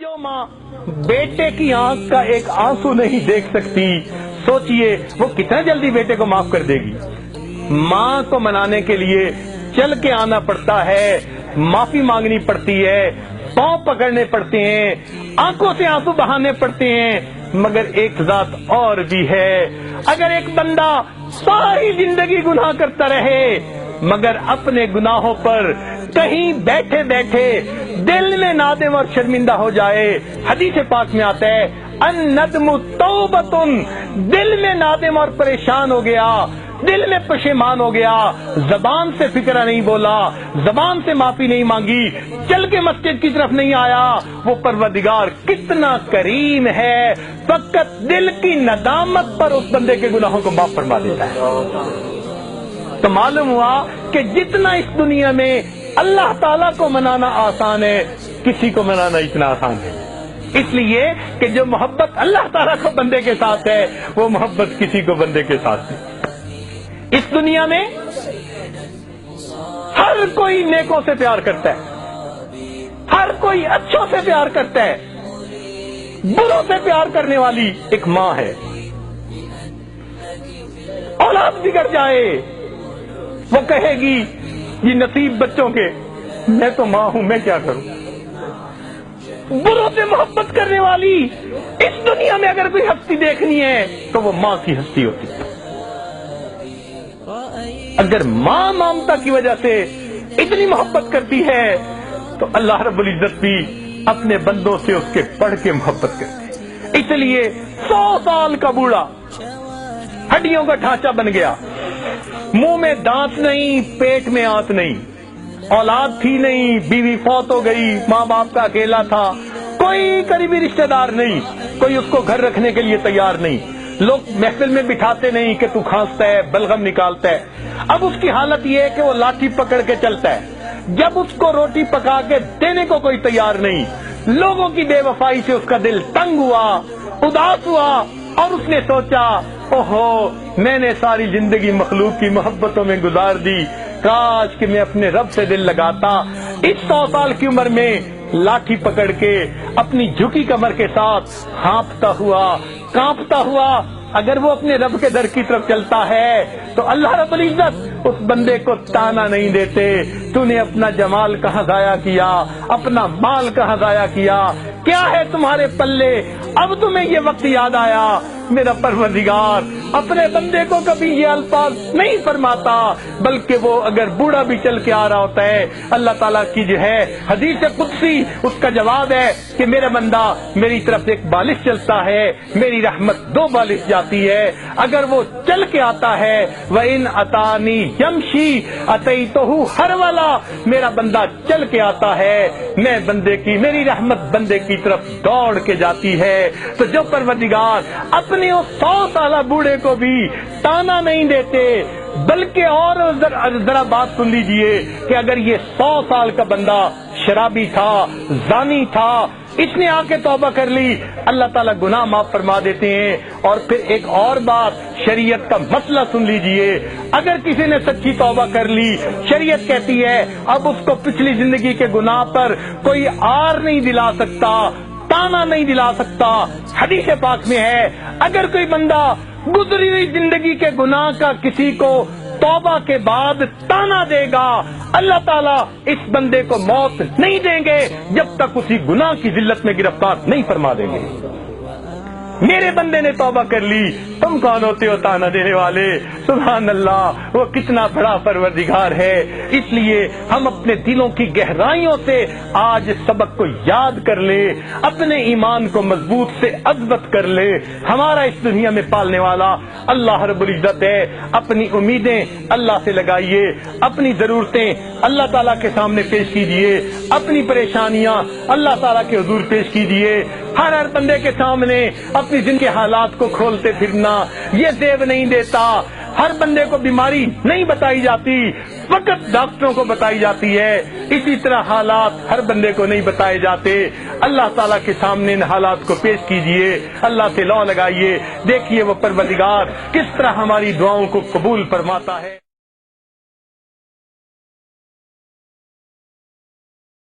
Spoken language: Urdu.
جو ماں بیٹے کی آنکھ کا ایک آنسو نہیں دیکھ سکتی، سوچئے وہ کتنا جلدی بیٹے کو معاف کر دے گی۔ ماں کو منانے کے لیے چل کے آنا پڑتا ہے، معافی مانگنی پڑتی ہے، پاؤں پکڑنے پڑتے ہیں، آنکھوں سے آنسو بہانے پڑتے ہیں۔ مگر ایک ذات اور بھی ہے، اگر ایک بندہ ساری زندگی گناہ کرتا رہے مگر اپنے گناہوں پر کہیں بیٹھے بیٹھے دل میں نادم اور شرمندہ ہو جائے، حدیث پاک میں آتا ہے الندم توبۃ، دل میں نادم اور پریشان ہو گیا، دل میں پشیمان ہو گیا، زبان سے فکرہ نہیں بولا، زبان سے معافی نہیں مانگی، چل کے مسجد کی طرف نہیں آیا، وہ پروردگار کتنا کریم ہے، فقط دل کی ندامت پر اس بندے کے گناہوں کو معاف فرما دیتا ہے۔ تو معلوم ہوا کہ جتنا اس دنیا میں اللہ تعالیٰ کو منانا آسان ہے، کسی کو منانا اتنا آسان ہے، اس لیے کہ جو محبت اللہ تعالیٰ کو بندے کے ساتھ ہے وہ محبت کسی کو بندے کے ساتھ نہیں۔ اس دنیا میں ہر کوئی نیکوں سے پیار کرتا ہے، ہر کوئی اچھوں سے پیار کرتا ہے، بروں سے پیار کرنے والی ایک ماں ہے۔ اولاد بگڑ جائے وہ کہے گی یہ نصیب بچوں کے، میں تو ماں ہوں، میں کیا کروں۔ بروں سے محبت کرنے والی اس دنیا میں اگر کوئی ہستی دیکھنی ہے تو وہ ماں کی ہستی ہوتی ہے۔ اگر ماں ممتا کی وجہ سے اتنی محبت کرتی ہے تو اللہ رب العزت بھی اپنے بندوں سے اس کے پڑھ کے محبت کرتے ہیں۔ اس لیے 100 سال کا بوڑھا ہڈیوں کا ڈھانچہ بن گیا، منہ میں دانت نہیں، پیٹ میں آنت نہیں، اولاد تھی نہیں، بیوی فوت ہو گئی، ماں باپ کا اکیلا تھا، کوئی قریبی رشتہ دار نہیں، کوئی اس کو گھر رکھنے کے لیے تیار نہیں، لوگ محفل میں بٹھاتے نہیں کہ تو کھانستا ہے، بلغم نکالتا ہے۔ اب اس کی حالت یہ ہے کہ وہ لاٹھی پکڑ کے چلتا ہے، جب اس کو روٹی پکا کے دینے کو کوئی تیار نہیں، لوگوں کی بے وفائی سے اس کا دل تنگ ہوا، اداس ہوا، اور اس نے سوچا اوہو میں نے ساری زندگی مخلوق کی محبتوں میں گزار دی، کاش کہ میں اپنے رب سے دل لگاتا۔ اس 100 سال کی عمر میں لاٹھی پکڑ کے اپنی جھکی کمر کے ساتھ ہانپتا ہوا، کانپتا ہوا اگر وہ اپنے رب کے در کی طرف چلتا ہے تو اللہ رب العزت اس بندے کو تانا نہیں دیتے، تو نے اپنا جمال کہاں ضائع کیا، اپنا مال کہاں ضائع کیا، کیا ہے تمہارے پلے، اب تمہیں یہ وقت یاد آیا۔ میرا پروردگار اپنے بندے کو کبھی یہ الفاظ نہیں فرماتا، بلکہ وہ اگر بوڑھا بھی چل کے آ رہا ہوتا ہے، اللہ تعالیٰ کی جو ہے حدیث قدسی اس کا جواب ہے کہ میرا بندہ میری طرف سے 1 بالش چلتا ہے، میری رحمت 2 بالش جاتی ہے۔ اگر وہ چل کے آتا ہے وَإِنْ أَتَانِي يَمْشِي أَتَيْتُهُ هَرْوَلًا، میرا بندہ چل کے آتا ہے، میں بندے کی، میری رحمت بندے کی طرف دوڑ کے جاتی ہے۔ تو جو پروردگار اپنے اس 100 سالہ بوڑھے کو بھی تانا نہیں دیتے، بلکہ اور ذرا بات سن لیجئے کہ اگر یہ 100 سال کا بندہ شرابی تھا، زانی تھا، اس نے آ کے توبہ کر لی، اللہ تعالیٰ گناہ معاف فرما دیتے ہیں۔ اور پھر ایک اور بات، شریعت کا مسئلہ سن لیجئے، اگر کسی نے سچی توبہ کر لی، شریعت کہتی ہے اب اس کو پچھلی زندگی کے گناہ پر کوئی آر نہیں دلا سکتا، تانا نہیں دلا سکتا۔ حدیث پاک میں ہے اگر کوئی بندہ گزری ہوئی زندگی کے گناہ کا کسی کو توبہ کے بعد تانا دے گا، اللہ تعالیٰ اس بندے کو موت نہیں دیں گے جب تک اسی گناہ کی ذلت میں گرفتار نہیں فرما دیں گے۔ میرے بندے نے توبہ کر لی، تم کون ہوتے ہو تانا دینے والے؟ سبحان اللہ، وہ کتنا بڑا پروردگار ہے۔ اس لیے ہم اپنے دلوں کی گہرائیوں سے آج سبق کو یاد کر لے، اپنے ایمان کو مضبوط سے اضبط کر لے۔ ہمارا اس دنیا میں پالنے والا اللہ رب العزت ہے۔ اپنی امیدیں اللہ سے لگائیے، اپنی ضرورتیں اللہ تعالیٰ کے سامنے پیش کیجیے، اپنی پریشانیاں اللہ تعالیٰ کے حضور پیش کیجیے۔ ہر بندے کے سامنے اپنی زندگی کے حالات کو کھولتے پھرنا یہ زیب نہیں دیتا۔ ہر بندے کو بیماری نہیں بتائی جاتی، فقط ڈاکٹروں کو بتائی جاتی ہے، اسی طرح حالات ہر بندے کو نہیں بتائے جاتے۔ اللہ تعالیٰ کے سامنے ان حالات کو پیش کیجئے، اللہ سے لو لگائیے، دیکھیے وہ پروردگار کس طرح ہماری دعاؤں کو قبول فرماتا ہے۔